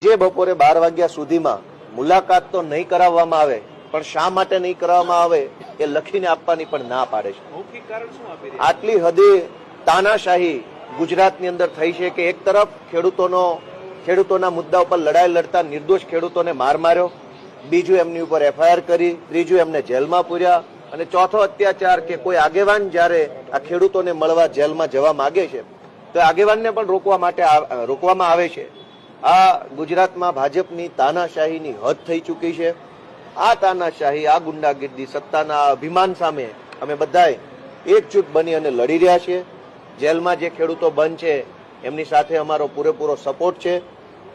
જે બપોરે 12 વાગ્યા સુધીમાં મુલાકાત તો નહીં કરાવવામાં આવે, પણ શા માટે નહીં કરવામાં આવે એ લખીને આપવાની પણ ના પાડે છે. આટલી હદે તાનાશાહી ગુજરાતની અંદર થઈ છે કે એક તરફ ખેડૂતોના મુદ્દા ઉપર લડાઈ લડતા નિર્દોષ ખેડૂતોને માર માર્યો, બીજું એમની ઉપર FIR કરી, ત્રીજું એમને જેલમાં પૂર્યા, અને ચોથો અત્યાચાર કે કોઈ આગેવાન જ્યારે આ ખેડૂતોને મળવા જેલમાં જવા માંગે છે તો આગેવાનને પણ રોકવામાં આવે છે. આ ગુજરાતમાં ભાજપની તાનાશાહીની હદ થઈ ચૂકી છે. આ તાનાશાહી, આ ગુંડાગીરી, સત્તાના અભિમાન સામે અમે બધાએ એકજૂટ બની અને લડી રહ્યા છીએ. જેલમાં જે ખેડૂતો બંધ છે એમની સાથે અમારો પૂરેપૂરો સપોર્ટ છે.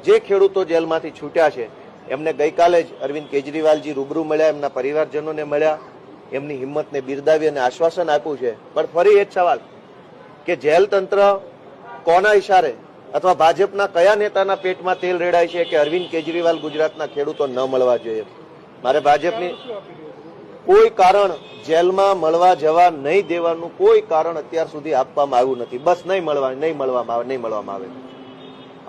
જે ખેડૂતો જેલમાંથી છૂટ્યા છે એમને ગઈકાલે જ અરવિંદ કેજરીવાલજી રૂબરૂ મળ્યા, એમના પરિવારજનોને મળ્યા, એમની હિંમતને બિરદાવી અને આશ્વાસન આપ્યું છે. પણ ફરી એ જ સવાલ કે જેલ તંત્ર કોના ઇશારે અથવા ભાજપના કયા નેતાના પેટમાં તેલ રેડાય છે કે અરવિંદ કેજરીવાલ ગુજરાતના ખેડૂતો ન મળવા જોઈએ? મારે ભાજપની કોઈ કારણ જેલમાં મળવા જવા નહીં દેવાનું કોઈ કારણ અત્યાર સુધી આપવામાં આવ્યું નથી. બસ નહીં મળવામાં આવે.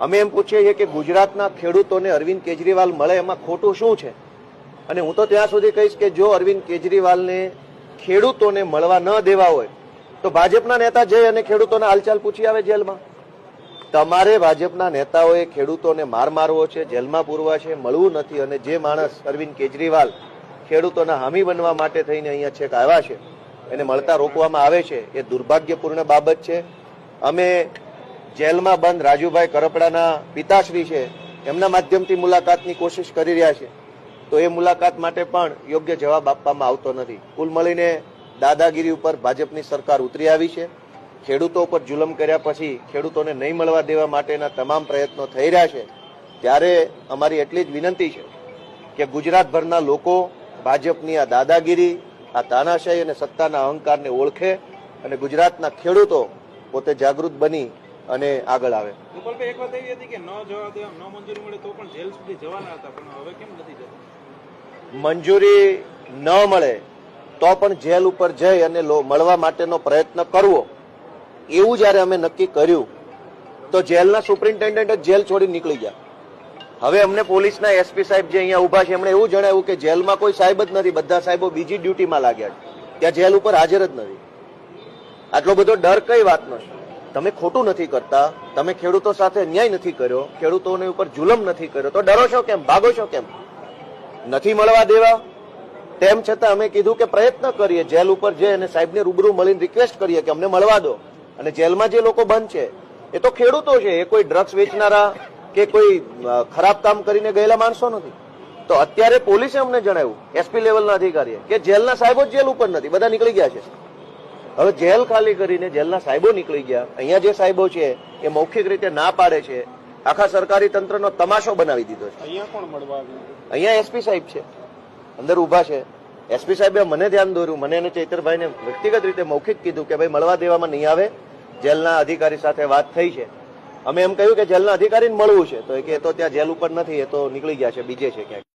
અમે એમ પૂછીએ છીએ કે ગુજરાતના ખેડૂતોને અરવિંદ કેજરીવાલ મળે એમાં ખોટું શું છે? અને હું તો ત્યાં સુધી કહીશ કે જો અરવિંદ કેજરીવાલને ખેડૂતોને મળવા ન દેવા હોય તો ભાજપના નેતા જઈ અને ખેડૂતોના હાલચાલ પૂછી આવે જેલમાં. તમારે ભાજપના નેતાઓએ ખેડૂતોને માર મારવો છે, જેલમાં પૂરવા છે, મળવું નથી. અને જે માણસ અરવિંદ કેજરીવાલ ખેડૂતોના હામી બનવા માટે થઈને અહીંયા છેક આવ્યા છે એને મળતા રોકવામાં આવે છે, એ દુર્ભાગ્યપૂર્ણ બાબત છે. અમે જેલમાં બંધ રાજુભાઈ કરપડાના પિતાશ્રી છે એમના માધ્યમથી મુલાકાતની કોશિશ કરી રહ્યા છે, તો એ મુલાકાત માટે પણ યોગ્ય જવાબ આપવામાં આવતો નથી. કુલ મળીને દાદાગીરી ઉપર ભાજપની સરકાર ઉતરી આવી છે. ખેડૂતો ઉપર જુલમ કર્યા પછી ખેડૂતોને નહીં મળવા દેવા માટેના તમામ પ્રયત્નો થઈ રહ્યા છે. ત્યારે અમારી એટલી જ વિનંતી છે કે ગુજરાતભરના લોકો ભાજપની આ દાદાગીરી, આ તાનાશાહી અને સત્તાના અહંકારને ઓળખે અને ગુજરાતના ખેડૂતો પોતે જાગૃત બની અને આગળ આવે. એક વાત એવી હતી કે ન મંજૂરી મળે તો પણ જેલ સુધી જવાના હતા, પણ હવે કેમ નથી જતા? મંજૂરી ન મળે તો પણ જેલ ઉપર જઈ અને મળવા માટેનો પ્રયત્ન કરવો, એવું જયારે અમે નક્કી કર્યું તો જેલના સુપ્રિન્ટેન્ડન્ટ જેલ છોડી નીકળી ગયા. હવે અમને પોલીસના SP સાહેબ જે અહીંયા ઉભા છે એમણે એવું જણાવ્યું કે જેલમાં કોઈ સાહેબ જ નથી, બધા સાહેબો બીજી ડ્યુટીમાં લાગ્યા છે, ત્યાં જેલ ઉપર હાજર જ નથી. આટલો બધો ડર કઈ વાતનો છે? તમે ખોટું નથી કરતા, તમે ખેડૂતો સાથે અન્યાય નથી કર્યો, ખેડૂતોની ઉપર જુલમ નથી કર્યો, તો ડરો છો કેમ? ભાગો છો કેમ? નથી મળવા દેવા, તેમ છતાં અમે કીધું કે પ્રયત્ન કરીએ, જેલ ઉપર જઈ અને સાહેબને રૂબરૂ મળીને રિક્વેસ્ટ કરીએ કે અમને મળવા દો. અને જેલમાં જે લોકો બંધ છે એ તો ખેડૂતો છે, એ કોઈ ડ્રગ્સ વેચનારા કે કોઈ ખરાબ કામ કરીને ગયેલા માણસો નથી. તો અત્યારે પોલીસે અમને જણાવ્યું, SP લેવલના અધિકારીએ, કે જેલના સાહેબો જ જેલ ઉપર નથી, બધા નીકળી ગયા છે. હવે જેલ ખાલી કરીને જેલના સાહેબો નીકળી ગયા. અહીંયા જે સાહેબો છે એ મૌખિક રીતે ના પાડે છે, આખા સરકારી તંત્રનો તમાશો બનાવી દીધો છે. અહીંયા કોણ મળવા? અહીંયા SP સાહેબ છે, અંદર ઉભા છે. SP સાહેબે મને ધ્યાન દોર્યું, મને અને ચૈતરભાઈને વ્યક્તિગત રીતે મૌખિક કીધું કે ભાઈ મળવા દેવામાં નહીં આવે, જેલના અધિકારી સાથે વાત થઈ છે. અમે એમ કહ્યું કે જેલના અધિકારીને મળવું છે, તો એ તો ત્યાં જેલ ઉપર નથી, એ તો નીકળી ગયા છે, બીજે છે ક્યાંક.